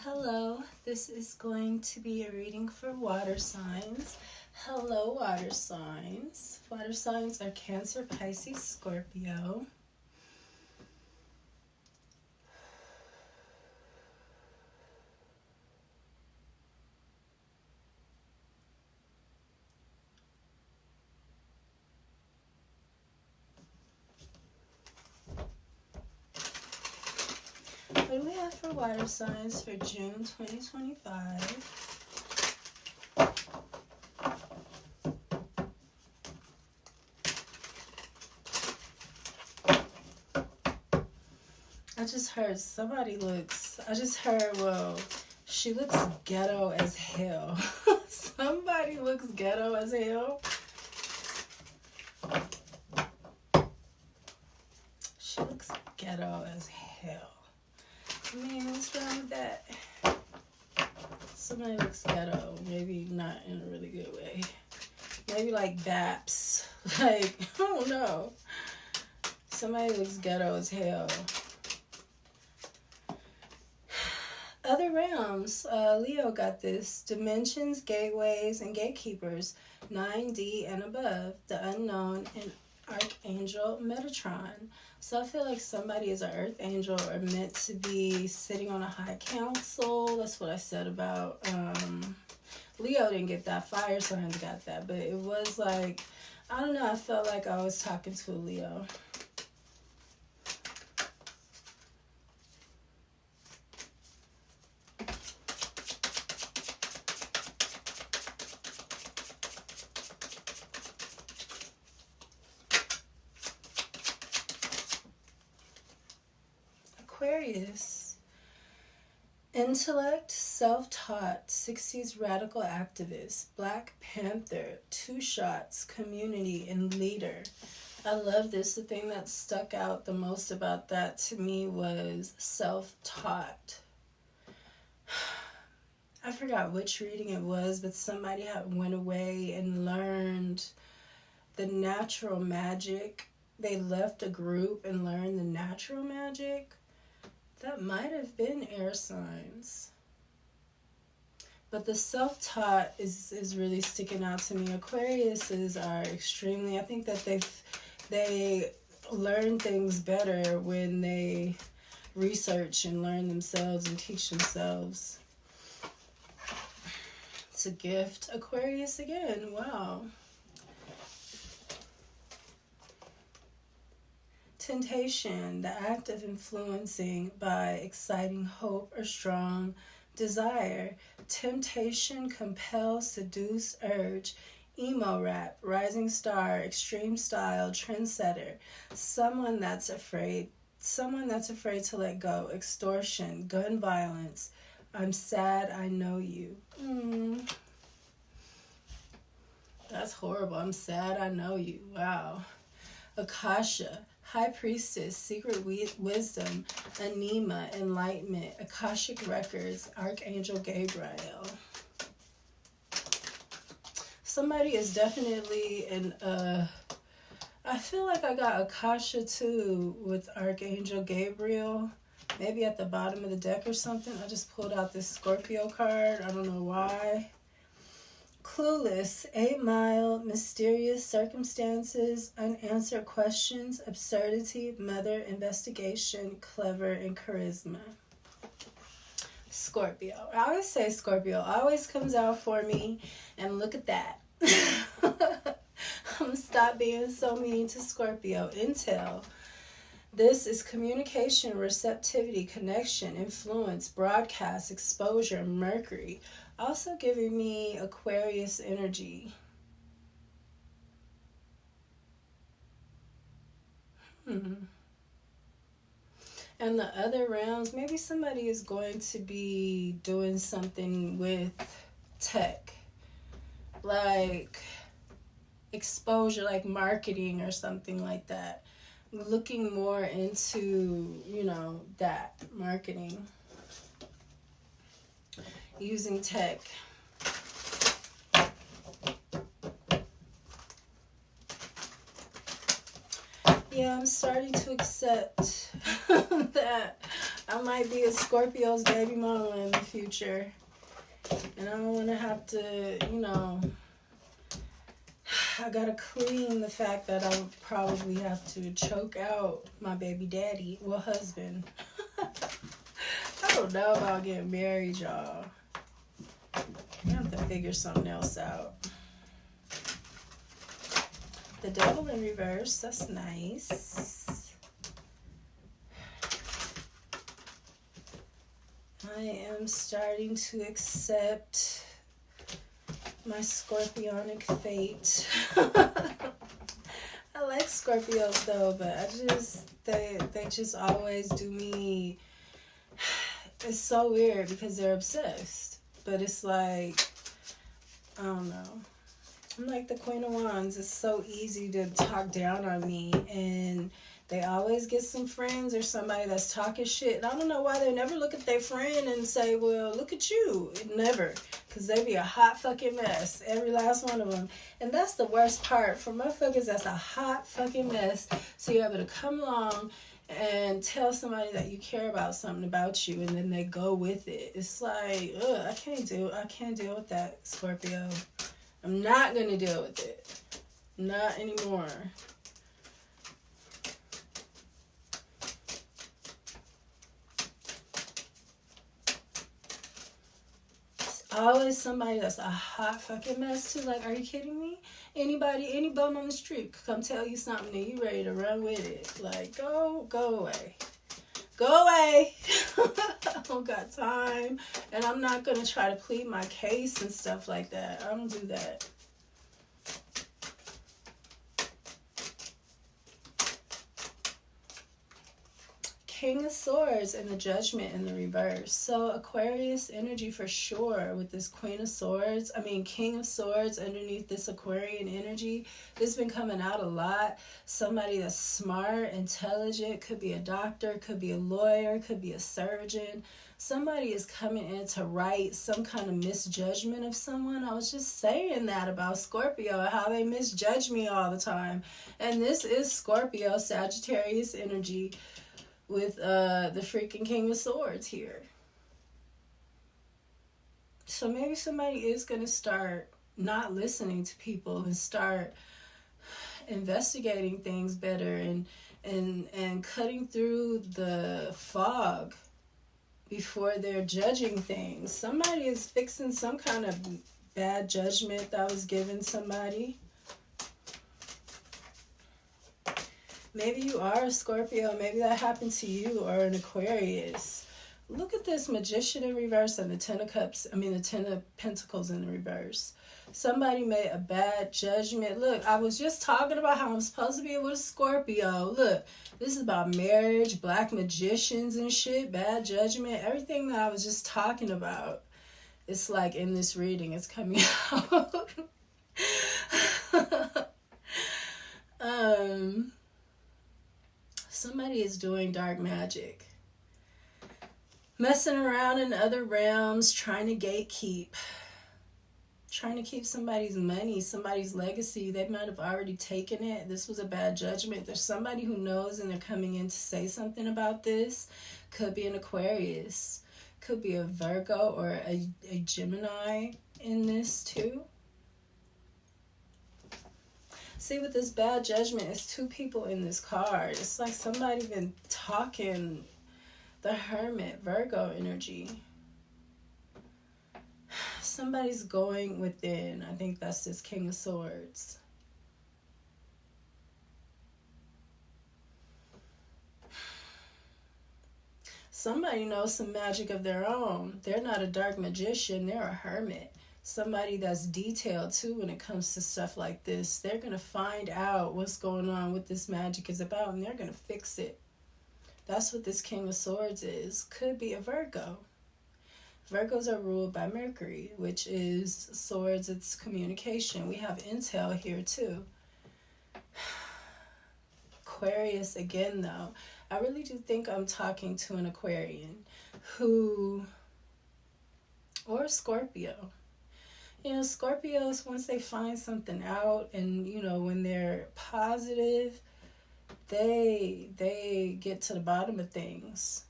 Hello, this is going to be a reading for water signs. Hello, water signs. Water signs are Cancer, Pisces, Scorpio. What do we have for water signs for June 2025? Well, she looks ghetto as hell. Somebody looks ghetto as hell. She looks ghetto as hell. I mean, what's wrong with that? Somebody looks ghetto. Maybe not in a really good way. Maybe like Baps. Like, I don't know. Somebody looks ghetto as hell. Other realms, Leo got this. Dimensions, gateways, and gatekeepers, 9D and above, the unknown, and Archangel Metatron. So I feel like somebody is an earth angel or meant to be sitting on a high council. That's what I said about Leo didn't get that. Fire signs got that. But it was like, I don't know, I felt like I was talking to a Leo. Aquarius. Intellect, self-taught, 60s radical activist, Black Panther, 2 shots, community, and leader. I love this. The thing that stuck out the most about that to me was self-taught. I forgot which reading it was, but somebody had went away and learned the natural magic. They left a group and learned the natural magic. That might have been air signs. But the self-taught is really sticking out to me. Aquariuses are extremely, I think that they learn things better when they research and learn themselves and teach themselves. It's a gift. Aquarius again. Wow. Temptation, the act of influencing by exciting hope or strong desire. Temptation, compel, seduce, urge. Emo rap, rising star, extreme style, trendsetter. Someone that's afraid to let go. Extortion, gun violence. I'm sad, I know you. That's horrible. I'm sad, I know you. Wow. Akasha, High Priestess, Secret Wisdom, Anima, Enlightenment, Akashic Records, Archangel Gabriel. Somebody is definitely I feel like I got Akasha too with Archangel Gabriel. Maybe at the bottom of the deck or something. I just pulled out this Scorpio card. I don't know why. Clueless, 8 Mile, mysterious circumstances, unanswered questions, absurdity, mother, investigation, clever, and charisma. Scorpio. I always say Scorpio always comes out for me, and look at that. I'm gonna stop being so mean to Scorpio. Intel. This is communication, receptivity, connection, influence, broadcast, exposure, Mercury. Also giving me Aquarius energy. And the other realms, maybe somebody is going to be doing something with tech. Like exposure, like marketing or something like that. Looking more into, that marketing. Using tech. Yeah, I'm starting to accept that I might be a Scorpio's baby mama in the future. And I don't want to have to, you know, I gotta clean the fact that I would probably have to choke out my baby daddy, well, husband. I don't know about getting married, y'all. I have to figure something else out. The Devil in reverse, that's nice. I am starting to accept my Scorpionic fate. I like Scorpios though, but they just always do me. It's so weird because they're obsessed, but it's like, I don't know. I'm like the Queen of Wands. It's so easy to talk down on me, and they always get some friends or somebody that's talking shit. And I don't know why they never look at their friend and say, well, look at you. Never. Because they be a hot fucking mess. Every last one of them. And that's the worst part. For motherfuckers, that's a hot fucking mess. So you're able to come along and tell somebody that you care about something about you, and then they go with it. It's like, ugh, I can't deal with that, Scorpio. I'm not going to deal with it. Not anymore. It's always somebody that's a hot fucking mess too. Like, are you kidding me? Any bum on the street could come tell you something and you ready to run with it. Like, go away. Go away. I don't got time. And I'm not going to try to plead my case and stuff like that. I don't do that. King of Swords and the Judgment in the reverse. So Aquarius energy for sure with this Queen of Swords. King of Swords underneath this Aquarian energy. This has been coming out a lot. Somebody that's smart, intelligent, could be a doctor, could be a lawyer, could be a surgeon. Somebody is coming in to right some kind of misjudgment of someone. I was just saying that about Scorpio, how they misjudge me all the time. And this is Scorpio, Sagittarius energy, with the freaking King of Swords here. So maybe somebody is going to start not listening to people and start investigating things better and cutting through the fog before they're judging things. Somebody is fixing some kind of bad judgment that was given somebody. Maybe you are a Scorpio. Maybe that happened to you, or an Aquarius. Look at this Magician in reverse and the Ten of Pentacles in the reverse. Somebody made a bad judgment. Look, I was just talking about how I'm supposed to be with a Scorpio. Look, this is about marriage, black magicians and shit, bad judgment, everything that I was just talking about. It's like in this reading, it's coming out. Somebody is doing dark magic. Messing around in other realms, trying to gatekeep. Trying to keep somebody's money, somebody's legacy. They might have already taken it. This was a bad judgment. There's somebody who knows and they're coming in to say something about this. Could be an Aquarius. Could be a Virgo or a Gemini in this too. See, with this bad judgment, it's two people in this card. It's like somebody been talking. The Hermit, Virgo energy. Somebody's going within. I think that's this King of Swords. Somebody knows some magic of their own. They're not a dark magician. They're a hermit. Somebody that's detailed too when it comes to stuff like this. They're going to find out what's going on, what this magic is about, and they're going to fix it. That's what this King of Swords is. Could be a Virgo. Virgos are ruled by Mercury, which is swords, it's communication. We have intel here too. Aquarius again though. I really do think I'm talking to an Aquarian or a Scorpio. You know, Scorpios, once they find something out and, you know, when they're positive, they get to the bottom of things.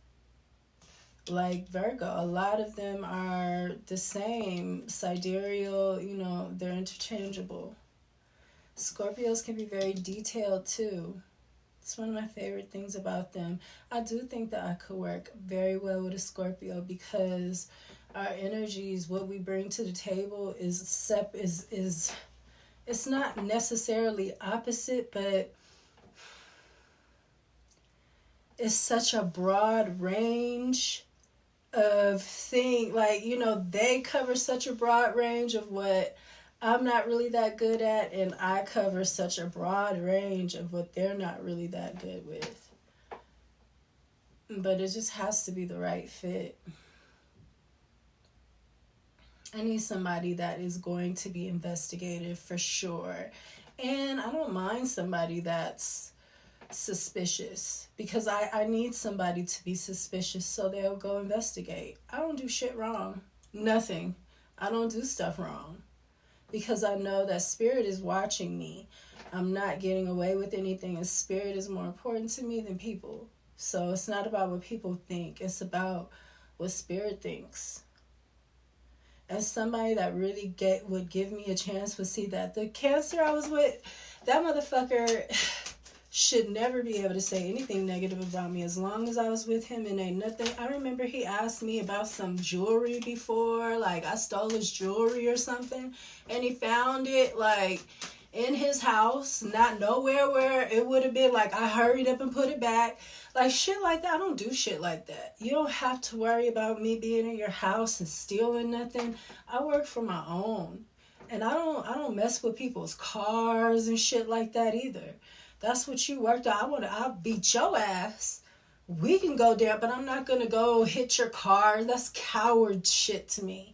like Virgo. A lot of them are the same. Sidereal, you know, they're interchangeable. Scorpios can be very detailed too. It's one of my favorite things about them. I do think that I could work very well with a Scorpio because our energies, what we bring to the table is it's not necessarily opposite, but it's such a broad range of things. Like, you know, they cover such a broad range of what I'm not really that good at, and I cover such a broad range of what they're not really that good with. But it just has to be the right fit. I need somebody that is going to be investigative for sure. And I don't mind somebody that's suspicious, because I need somebody to be suspicious so they'll go investigate. I don't do shit wrong. Nothing. I don't do stuff wrong. Because I know that spirit is watching me. I'm not getting away with anything, and spirit is more important to me than people. So it's not about what people think. It's about what spirit thinks. And somebody that really would give me a chance would see that the Cancer I was with, that motherfucker should never be able to say anything negative about me as long as I was with him, and ain't nothing. I remember he asked me about some jewelry before, like I stole his jewelry or something, and he found it like in his house, not nowhere where it would have been. Like, I hurried up and put it back. Like, shit like that. I don't do shit like that. You don't have to worry about me being in your house and stealing nothing. I work for my own, and I don't mess with people's cars and shit like that either. That's what you worked on. I'll beat your ass. We can go there, but I'm not going to go hit your car. That's coward shit to me.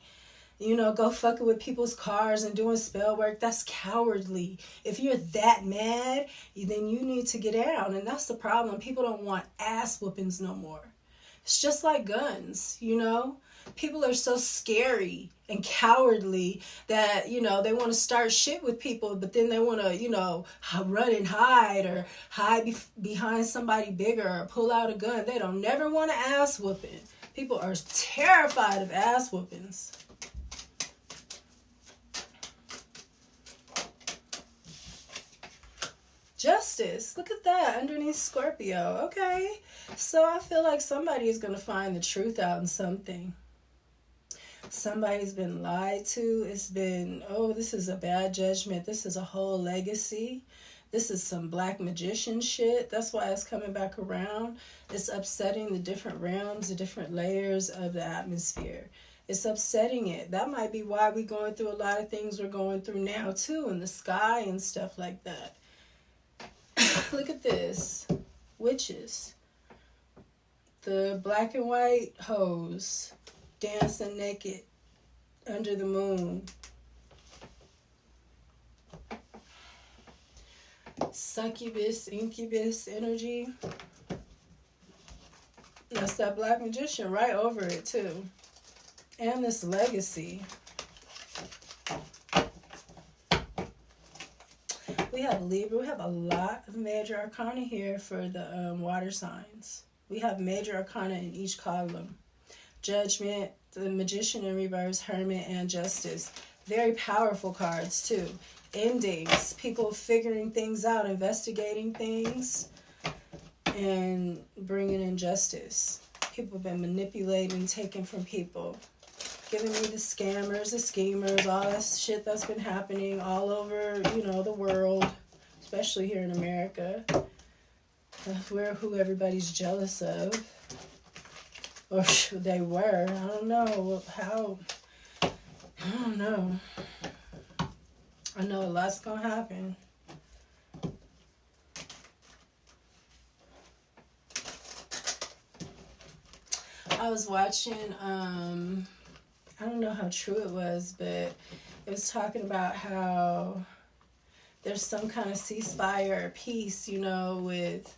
You know, go fucking with people's cars and doing spell work. That's cowardly. If you're that mad, then you need to get down. And that's the problem. People don't want ass whoopings no more. It's just like guns, you know? People are so scary and cowardly that, you know, they want to start shit with people, but then they want to, you know, run and hide, or hide behind somebody bigger, or pull out a gun. They don't never want an ass whooping. People are terrified of ass whoopings. Justice. Look at that underneath Scorpio. Okay. So I feel like somebody is going to find the truth out in something. Somebody's been lied to. It's been, oh, this is a bad judgment. This is a whole legacy. This is some black magician shit. That's why it's coming back around. It's upsetting the different realms, the different layers of the atmosphere. It's upsetting it. That might be why we're going through a lot of things we're going through now, too, in the sky and stuff like that. Look at this. Witches. The black and white hoes dancing naked under the moon. Succubus, incubus energy. That's that black magician right over it too. And this legacy. We have Libra. We have a lot of major arcana here for the water signs. We have major arcana in each column. Judgment, the Magician in reverse, Hermit, and Justice. Very powerful cards too. Endings, people figuring things out, investigating things, and bringing in justice. People have been manipulating, taking from people. Giving me the scammers, the schemers, all that shit that's been happening all over, you know, the world, especially here in America. We're who everybody's jealous of. Or they were. I don't know how. I don't know. I know a lot's gonna happen. I was watching, I don't know how true it was, but it was talking about how there's some kind of ceasefire or peace, you know, with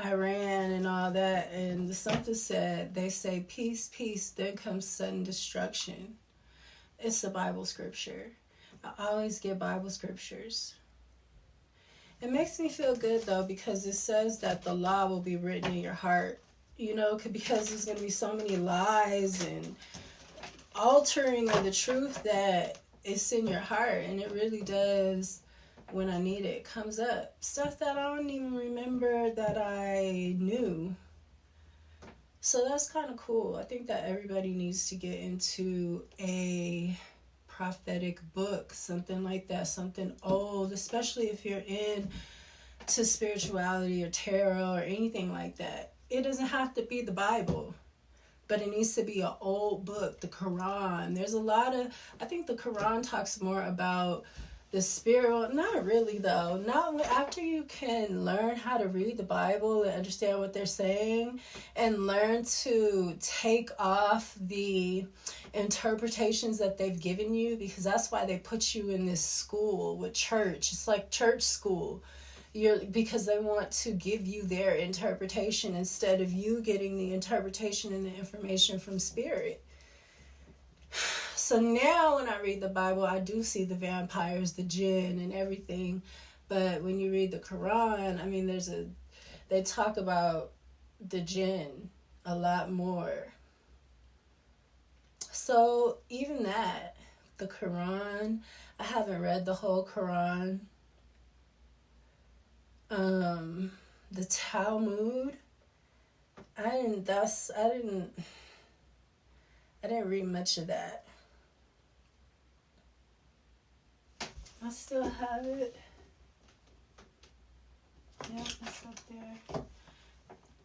Iran and all that, and something said, they say peace, peace, then comes sudden destruction. It's a Bible scripture. I always get Bible scriptures. It makes me feel good, though, because it says that the law will be written in your heart, you know, because there's going to be so many lies and altering of the truth that it's in your heart, and it really does. When I need it, comes up stuff that I don't even remember that I knew. So that's kind of cool. I think that everybody needs to get into a prophetic book, something like that, something old, especially if you're into spirituality or tarot or anything like that. It doesn't have to be the Bible, but it needs to be an old book, the Quran. There's a lot of, I think the Quran talks more about the spirit. Not really, though. Not after you can learn how to read the Bible and understand what they're saying and learn to take off the interpretations that they've given you, because that's why they put you in this school with church. It's like church school. Because they want to give you their interpretation instead of you getting the interpretation and the information from spirit. So now when I read the Bible, I do see the vampires, the jinn, and everything. But when you read the Quran, I mean, they talk about the jinn a lot more. So even that, the Quran, I haven't read the whole Quran. The Talmud, I didn't read much of that. I still have it. Yep, it's up there.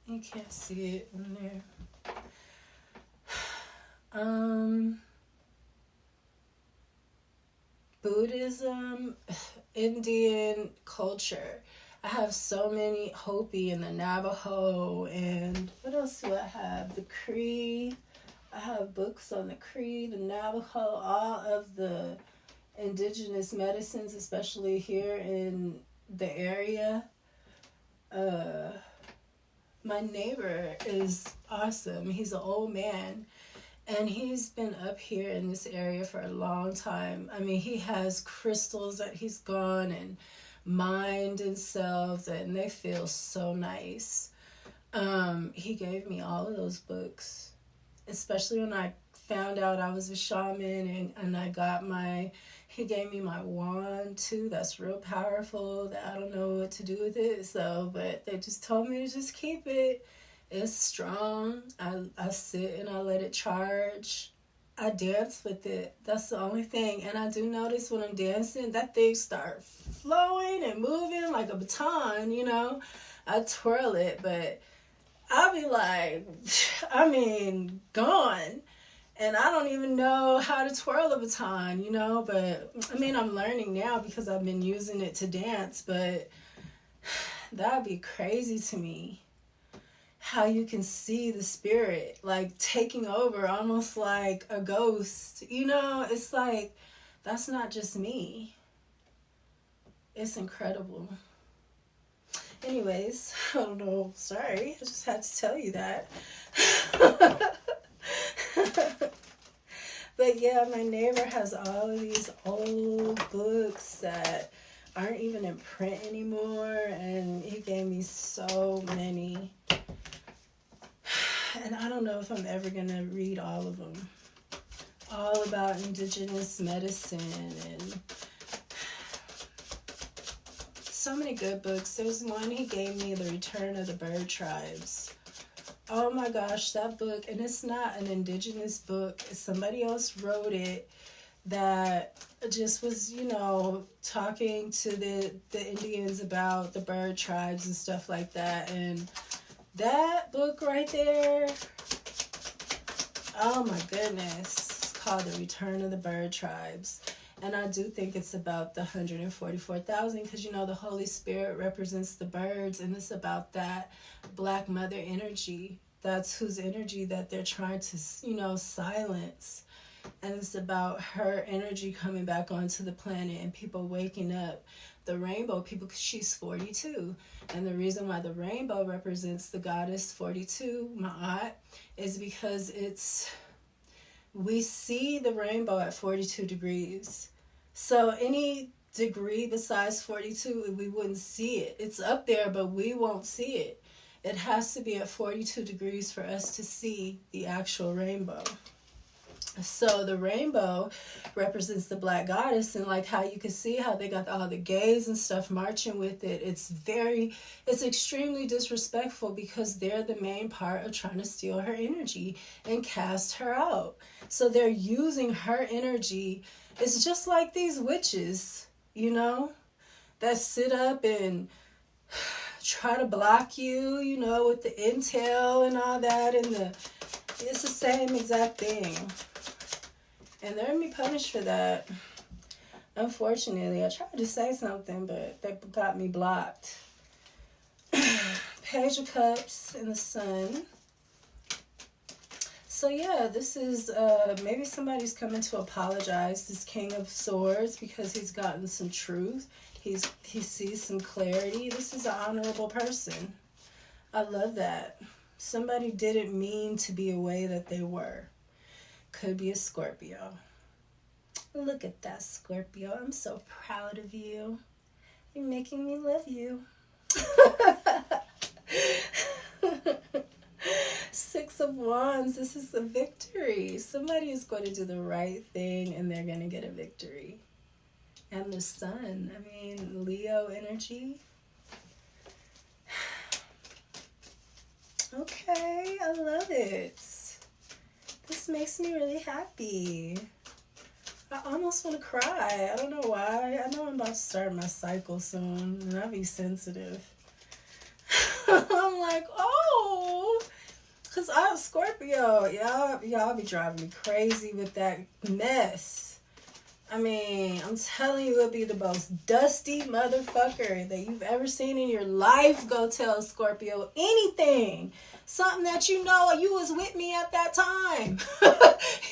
You can't see it in there. Buddhism, Indian culture. I have so many Hopi and the Navajo, and what else do I have? The Cree. I have books on the Cree, the Navajo, all of the indigenous medicines, especially here in the area. My neighbor is awesome. He's an old man, and he's been up here in this area for a long time. I mean, he has crystals that he's gone and mined himself, and they feel so nice. He gave me all of those books, especially when I found out I was a shaman, and I got he gave me my wand too. That's real powerful. That I don't know what to do with it. But they just told me to just keep it. It's strong. I sit and I let it charge. I dance with it. That's the only thing. And I do notice when I'm dancing, that thing starts flowing and moving like a baton, you know. I twirl it, but I'll be like, gone. And I don't even know how to twirl a baton, you know. But, I'm learning now because I've been using it to dance. But that would be crazy to me. How you can see the spirit like taking over, almost like a ghost, you know. It's like, that's not just me. It's incredible. Anyways, I don't know, sorry, I just had to tell you that. But yeah, my neighbor has all of these old books that aren't even in print anymore, and he gave me so many. And I don't know if I'm ever going to read all of them. All about indigenous medicine and so many good books. There's one he gave me, The Return of the Bird Tribes. Oh my gosh, that book. And it's not an indigenous book. Somebody else wrote it that just was, you know, talking to the Indians about the bird tribes and stuff like that. And that book right there, oh my goodness, it's called The Return of the Bird Tribes. And I do think it's about the 144,000 because, you know, the Holy Spirit represents the birds, and it's about that Black Mother energy. That's whose energy that they're trying to, you know, silence. And it's about her energy coming back onto the planet and people waking up. The rainbow people, because she's 42. And the reason why the rainbow represents the goddess 42, Ma'at, is because we see the rainbow at 42 degrees. So any degree besides 42, we wouldn't see it. It's up there, but we won't see it. It has to be at 42 degrees for us to see the actual rainbow. So the rainbow represents the Black goddess, and like how you can see how they got all the gays and stuff marching with it. It's extremely disrespectful because they're the main part of trying to steal her energy and cast her out. So they're using her energy. It's just like these witches, you know, that sit up and try to block you, you know, with the intel and all that, and it's the same exact thing. And they're going to be punished for that. Unfortunately, I tried to say something, but they got me blocked. Page of Cups and the Sun. So yeah, this is, maybe somebody's coming to apologize. This King of Swords, because he's gotten some truth. He sees some clarity. This is an honorable person. I love that. Somebody didn't mean to be a way that they were. Could be a Scorpio. Look at that, Scorpio. I'm so proud of you. You're making me love you. Six of Wands. This is a victory. Somebody is going to do the right thing and they're going to get a victory. And the Sun. I mean, Leo energy. Okay, I love it. This makes me really happy. I almost want to cry. I don't know why. I know I'm about to start my cycle soon, and I'll be sensitive. I'm like, oh, because I'm Scorpio. Y'all be driving me crazy with that mess. I mean, I'm telling you, it'll be the most dusty motherfucker that you've ever seen in your life. Go tell Scorpio anything. Something that you know you was with me at that time.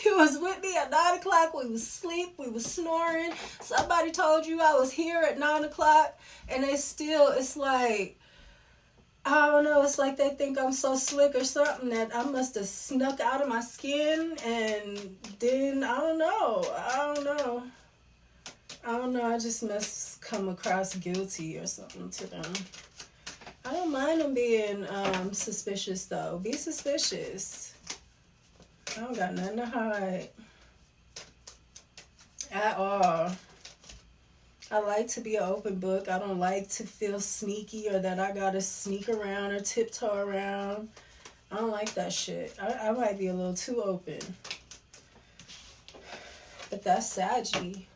You was with me at 9 o'clock. We was asleep. We was snoring. Somebody told you I was here at 9 o'clock. And it's like, I don't know. It's like they think I'm so slick or something that I must have snuck out of my skin. And then, I don't know. I just must come across guilty or something to them. I don't mind them being suspicious, though. Be suspicious. I don't got nothing to hide. At all. I like to be an open book. I don't like to feel sneaky or that I gotta sneak around or tiptoe around. I don't like that shit. I might be a little too open. But that's Saggy.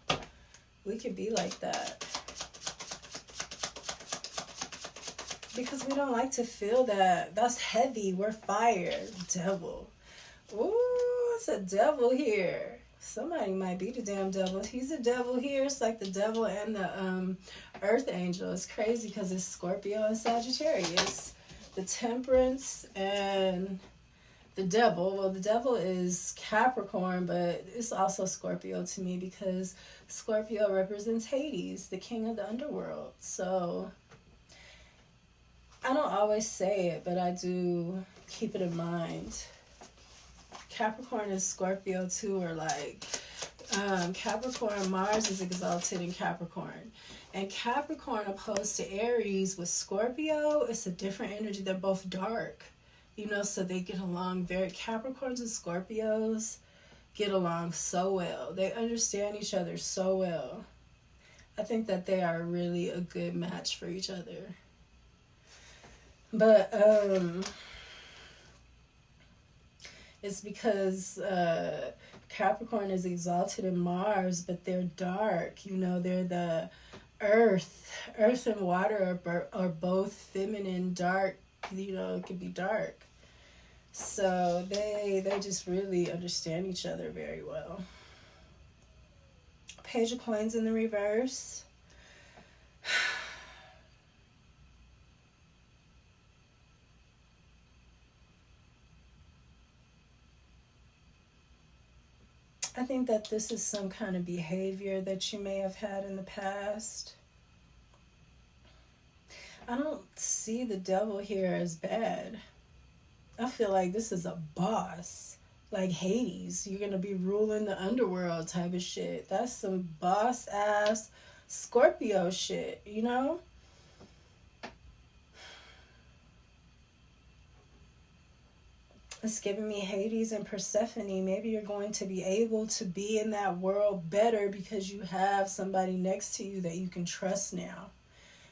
We could be like that. Because we don't like to feel that. That's heavy. We're fire. Devil. Ooh, it's a devil here. Somebody might be the damn devil. He's a devil here. It's like the devil and the earth angel. It's crazy because it's Scorpio and Sagittarius. The Temperance and the devil. Well, the devil is Capricorn, but it's also Scorpio to me because Scorpio represents Hades, the king of the underworld. So I don't always say it, but I do keep it in mind. Capricorn and Scorpio too are like, Capricorn, Mars is exalted in Capricorn. And Capricorn opposed to Aries with Scorpio, it's a different energy. They're both dark, you know, so they get along very, Capricorns and Scorpios get along so well. They understand each other so well. I think that they are really a good match for each other. But it's because Capricorn is exalted in Mars, but they're dark. You know, they're the earth. Earth and water are both feminine, dark. You know, it could be dark. So they just really understand each other very well. Page of Coins in the reverse. I think that this is some kind of behavior that you may have had in the past. I don't see the devil here as bad. I feel like this is a boss. Like Hades. You're going to be ruling the underworld type of shit. That's some boss ass Scorpio shit, you know? It's giving me Hades and Persephone. Maybe you're going to be able to be in that world better because you have somebody next to you that you can trust now.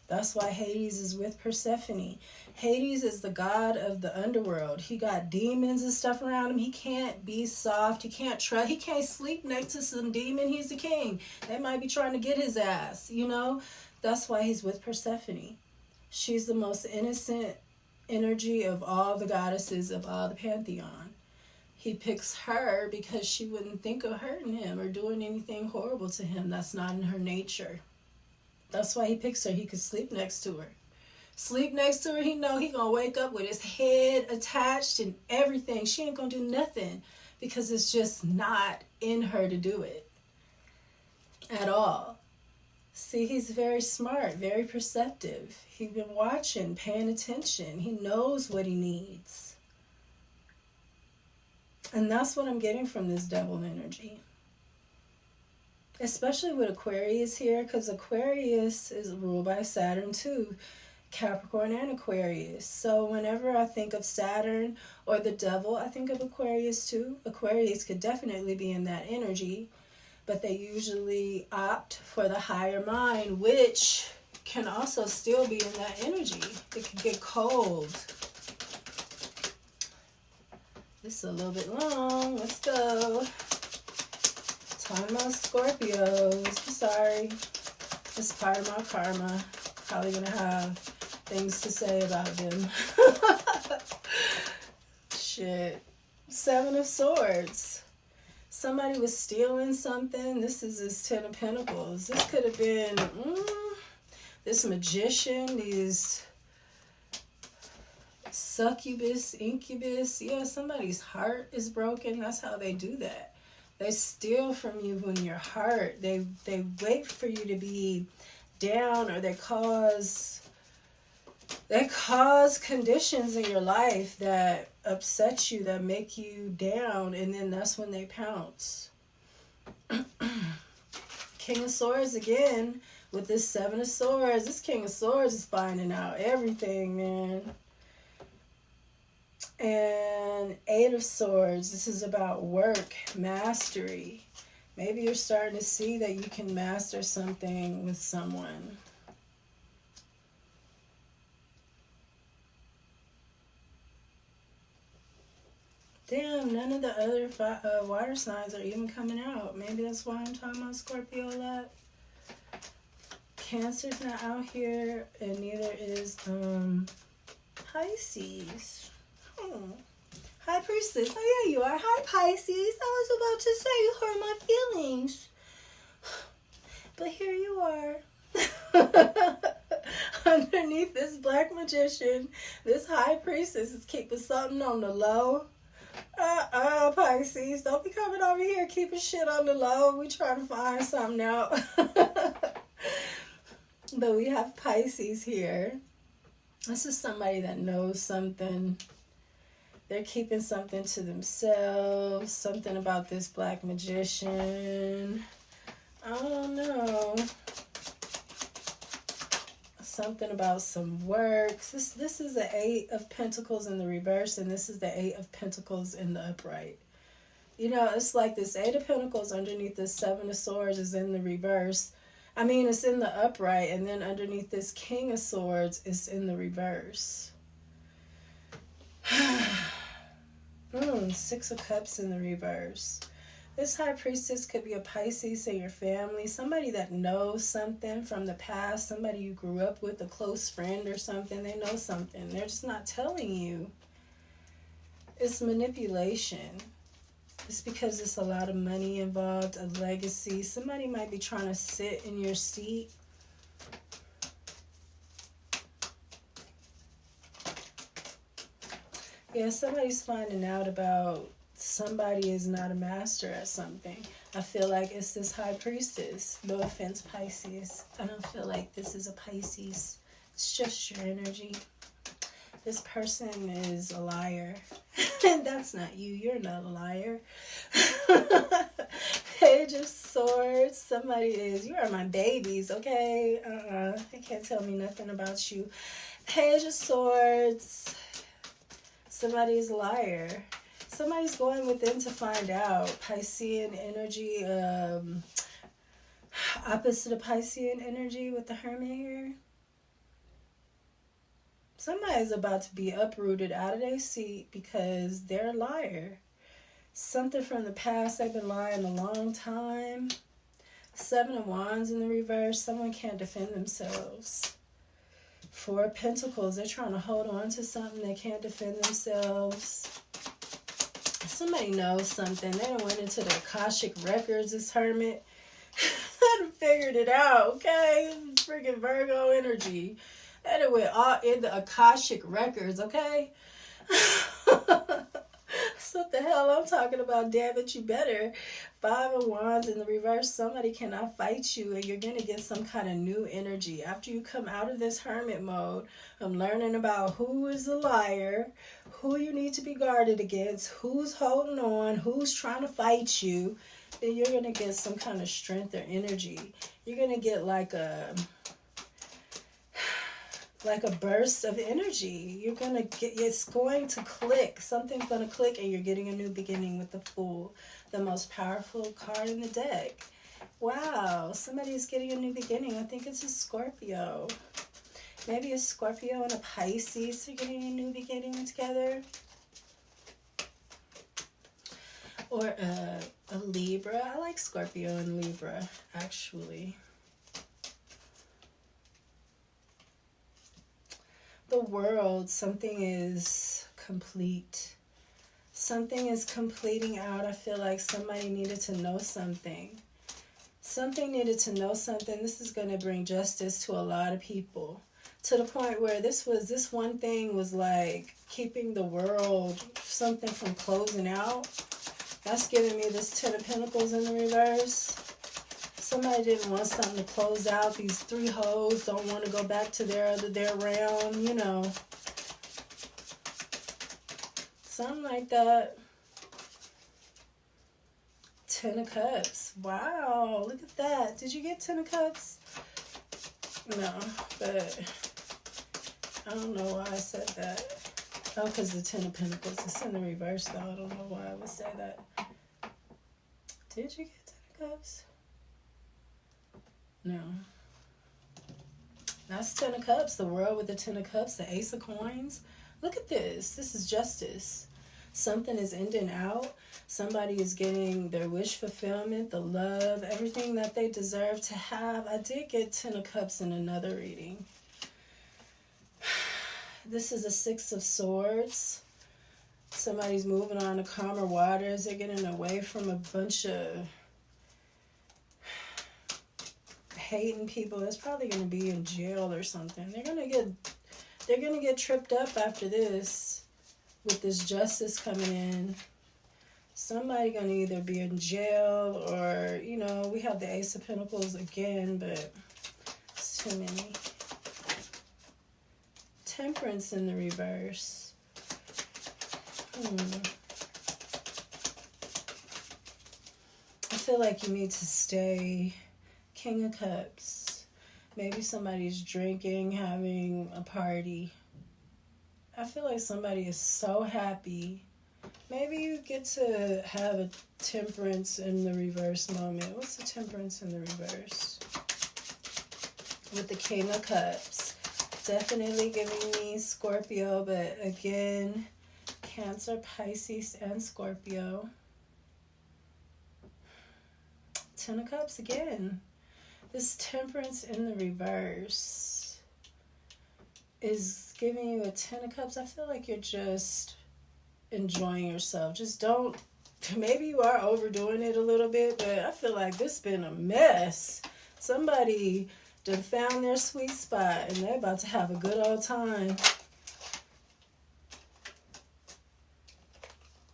That's why Hades is with Persephone. Hades is the god of the underworld. He got demons and stuff around him. He can't be soft. He can't trust. He can't sleep next to some demon. He's the king. They might be trying to get his ass, you know? That's why he's with Persephone. She's the most innocent energy of all the goddesses of all the pantheon. He picks her because she wouldn't think of hurting him or doing anything horrible to him. That's not in her nature. That's why he picks her. He could sleep next to her. Sleep next to her, he know he gonna wake up with his head attached and everything. She ain't gonna do nothing because it's just not in her to do it at all. See, he's very smart, very perceptive. He's been watching, paying attention. He knows what he needs. And that's what I'm getting from this devil energy. Especially with Aquarius here, because Aquarius is ruled by Saturn too. Capricorn and Aquarius. So whenever I think of Saturn or the devil, I think of Aquarius too. Aquarius could definitely be in that energy. But they usually opt for the higher mind, which can also still be in that energy. It can get cold. This is a little bit long. Let's go. Talking about Scorpios. I'm sorry. It's part of my karma. Probably going to have things to say about them. Shit. Seven of Swords. Somebody was stealing something. This is his Ten of Pentacles. This could have been this magician, these succubus, incubus. Yeah, somebody's heart is broken. That's how they do that. They steal from you when your heart. They wait for you to be down, or they cause conditions in your life that upset you, that make you down, and then that's when they pounce. King of Swords again with this Seven of Swords. This King of Swords is finding out everything, man. And Eight of Swords. This is about work, mastery. Maybe you're starting to see that you can master something with someone. Damn, none of the other water signs are even coming out. Maybe that's why I'm talking about Scorpio a lot. Cancer's not out here, and neither is Pisces. High Priestess. Oh, yeah, you are. Hi, Pisces. I was about to say you hurt my feelings. But here you are. Underneath this Black Magician, this High Priestess is keeping something on the low. Pisces, don't be coming over here keeping shit on the low. We trying to find something out. But we have Pisces here. This is somebody that knows something. They're keeping something to themselves. Something about this Black Magician. I don't know. Something about some work. This is the Eight of Pentacles in the reverse, and this is the Eight of Pentacles in the upright. You know, it's like this Eight of Pentacles underneath this Seven of Swords is in the reverse. I mean, it's in the upright, and then underneath this King of Swords is in the reverse. Six of Cups in the reverse. This High Priestess could be a Pisces in your family. Somebody that knows something from the past. Somebody you grew up with, a close friend or something. They know something. They're just not telling you. It's manipulation. It's because there's a lot of money involved, a legacy. Somebody might be trying to sit in your seat. Yeah, somebody's finding out about somebody is not a master at something. I feel like it's this High Priestess. No offense, Pisces. I don't feel like this is a Pisces. It's just your energy. This person is a liar. That's not you. You're not a liar. Page of Swords. Somebody is, you are my babies, okay? They can't tell me nothing about you. Page of Swords. Somebody's a liar. Somebody's going within to find out. Piscean energy, opposite of Piscean energy with the Hermit here. Somebody's about to be uprooted out of their seat because they're a liar. Something from the past, they've been lying a long time. 7 of Wands in the reverse. Someone can't defend themselves. 4 of Pentacles, they're trying to hold on to something. They can't defend themselves. Somebody knows something. They done went into the Akashic records, this Hermit. I done figured it out, okay? Freaking Virgo energy. They done went all in the Akashic records, okay? That's what the hell I'm talking about. Damn it, you better. 5 of Wands in the reverse. Somebody cannot fight you, and you're going to get some kind of new energy. After you come out of this hermit mode, I'm learning about who is a liar, who you need to be guarded against, who's holding on, who's trying to fight you. Then you're going to get some kind of strength or energy. You're going to get like a burst of energy. You're going to get, it's going to click. Something's going to click, and you're getting a new beginning with the Fool, the most powerful card in the deck. Wow, somebody's getting a new beginning. I think it's a Scorpio. Maybe a Scorpio and a Pisces are getting a new beginning together. Or a Libra. I like Scorpio and Libra, actually. The World, something is complete. Something is completing out. I feel like somebody needed to know something. Something needed to know something. This is going to bring justice to a lot of people. To the point where this one thing was like keeping the world, something from closing out. That's giving me this 10 of Pentacles in the reverse. Somebody didn't want something to close out. These 3 hoes don't want to go back to their realm, you know. Something like that. 10 of Cups. Wow, look at that. Did you get 10 of Cups? No, but I don't know why I said that. Oh, because the 10 of Pentacles is in the reverse, though. I don't know why I would say that. Did you get 10 of Cups? No. That's 10 of Cups. The World with the 10 of Cups. The Ace of Coins. Look at this. This is justice. Something is ending out. Somebody is getting their wish fulfillment, the love, everything that they deserve to have. I did get 10 of Cups in another reading. This is a 6 of Swords. Somebody's moving on to calmer waters. They're getting away from a bunch of hating people. That's probably going to be in jail or something. They're going to get tripped up after this with this justice coming in. Somebody going to either be in jail or, you know, we have the Ace of Pentacles again, but it's too many. Temperance in the reverse. I feel like you need to stay. King of Cups. Maybe somebody's drinking, having a party. I feel like somebody is so happy. Maybe you get to have a Temperance in the reverse moment. What's the Temperance in the reverse? With the King of Cups. Definitely giving me Scorpio, but again, Cancer, Pisces, and Scorpio. 10 of Cups again. This Temperance in the reverse is giving you a 10 of Cups. I feel like you're just enjoying yourself. Just don't, maybe you are overdoing it a little bit, but I feel like this has been a mess. Somebody done found their sweet spot and they're about to have a good old time.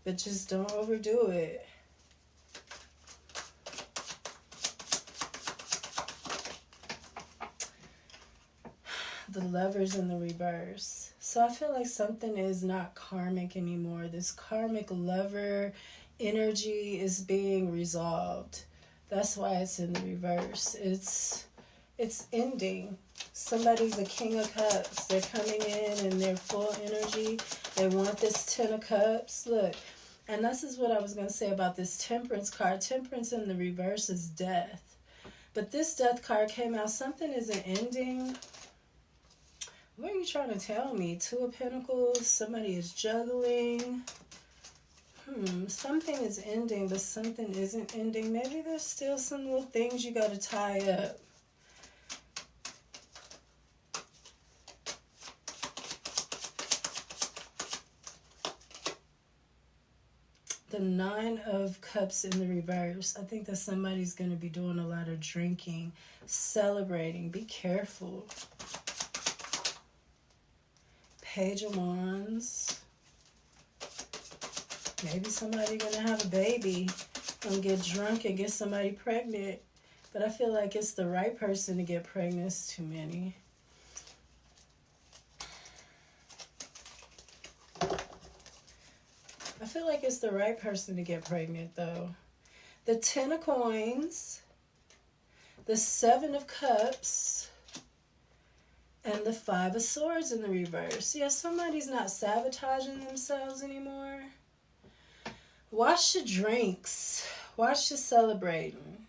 But just don't overdo it. The Lovers in the reverse. So I feel like something is not karmic anymore. This karmic lover energy is being resolved. That's why it's in the reverse. It's ending. Somebody's a King of Cups. They're coming in their full energy. They want this Ten of Cups. Look, and this is what I was going to say about this Temperance card. Temperance in the reverse is death. But this Death card came out. Something isn't ending. What are you trying to tell me? Two of Pentacles. Somebody is juggling. Something is ending, but something isn't ending. Maybe there's still some little things you got to tie up. The Nine of Cups in the reverse. I think that somebody's going to be doing a lot of drinking, celebrating. Be careful. Page of Wands. Maybe somebody going to have a baby and get drunk and get somebody pregnant. But I feel like it's the right person to get pregnant. It's too many. I feel like it's the right person to get pregnant, though. The Ten of Coins, the Seven of Cups, and the Five of Swords in the reverse. Yeah, somebody's not sabotaging themselves anymore. Watch the drinks. Watch the celebrating.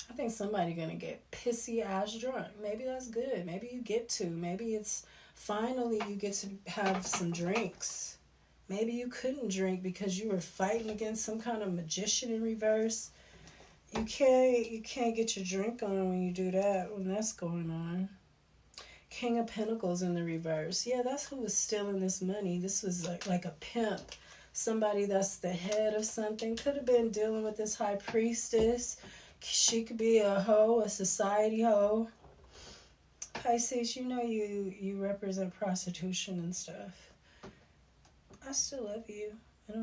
I think somebody's going to get pissy-ass drunk. Maybe that's good. Maybe you get to. Maybe it's finally you get to have some drinks. Maybe you couldn't drink because you were fighting against some kind of magician in reverse. You can't get your drink on when you do that, when that's going on. King of Pentacles in the reverse. Yeah, that's who was stealing this money. This was like a pimp. Somebody that's the head of something. Could have been dealing with this High Priestess. She could be a hoe, a society hoe. Pisces, you know you represent prostitution and stuff. I still love you. I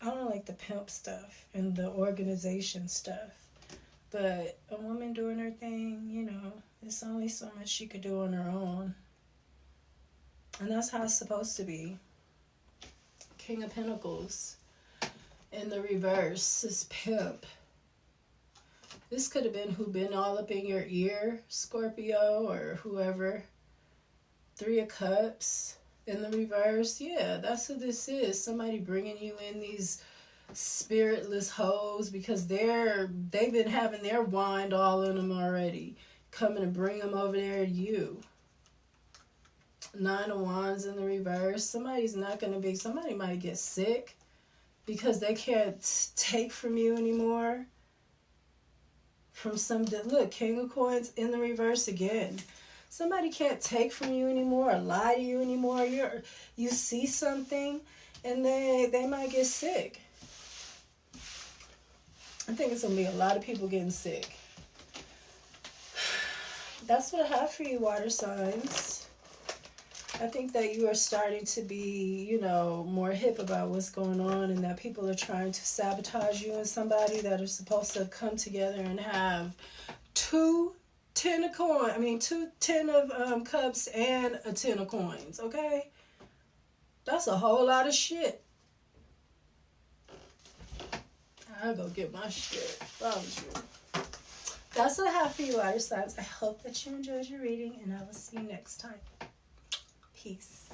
don't like the pimp stuff and the organization stuff. But a woman doing her thing, you know, there's only so much she could do on her own. And that's how it's supposed to be. King of Pentacles. In the reverse is pimp. This could have been who been all up in your ear, Scorpio or whoever. Three of Cups in the reverse. Yeah, that's who this is. Somebody bringing you in these spiritless hoes because they've been having their wind all in them already. Coming to bring them over there to you. Nine of Wands in the reverse. Somebody might get sick because they can't take from you anymore. Look, King of Coins in the reverse again. Somebody can't take from you anymore or lie to you anymore. You see something and they might get sick. I think it's going to be a lot of people getting sick. That's what I have for you, water signs. I think that you are starting to be, you know, more hip about what's going on and that people are trying to sabotage you and somebody that are supposed to come together and have two ten of cups and a 10 of coins, okay? That's a whole lot of shit. I'll go get my shit if I was you. That's what I have for you, water signs. I hope that you enjoyed your reading and I will see you next time. Peace.